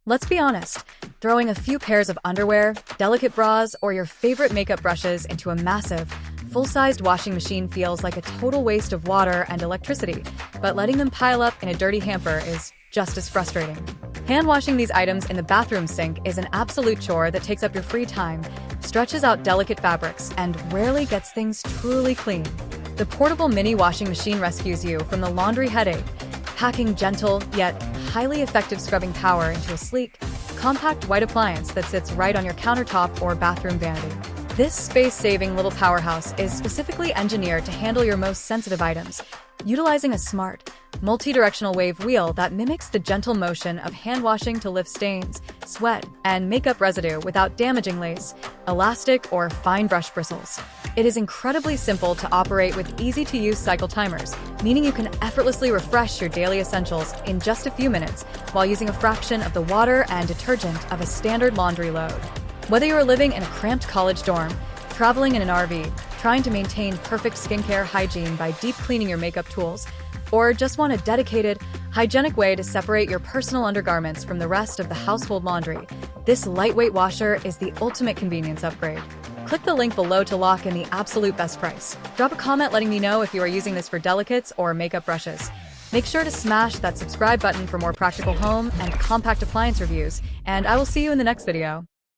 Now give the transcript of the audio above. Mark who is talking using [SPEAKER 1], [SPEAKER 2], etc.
[SPEAKER 1] Let's be honest, throwing a few pairs of underwear, delicate bras, or your favorite makeup brushes into a massive, full-sized washing machine feels like a total waste of water and electricity, but letting them pile up in a dirty hamper is just as frustrating. Hand washing these items in the bathroom sink is an absolute chore that takes up your free time, stretches out delicate fabrics, and rarely gets things truly clean. The portable mini washing machine rescues you from the laundry headache, packing gentle yet highly effective scrubbing power into a sleek, compact white appliance that sits right on your countertop or bathroom vanity. This space-saving little powerhouse is specifically engineered to handle your most sensitive items, utilizing a smart, multi-directional wave wheel that mimics the gentle motion of hand washing to lift stains, sweat, and makeup residue without damaging lace, elastic, or fine brush bristles. It is incredibly simple to operate with easy-to-use cycle timers, meaning you can effortlessly refresh your daily essentials in just a few minutes while using a fraction of the water and detergent of a standard laundry load. Whether you are living in a cramped college dorm, traveling in an RV, trying to maintain perfect skincare hygiene by deep cleaning your makeup tools, or just want a dedicated, hygienic way to separate your personal undergarments from the rest of the household laundry, this lightweight washer is the ultimate convenience upgrade. Click the link below to lock in the absolute best price. Drop a comment letting me know if you are using this for delicates or makeup brushes. Make sure to smash that subscribe button for more practical home and compact appliance reviews, and I will see you in the next video.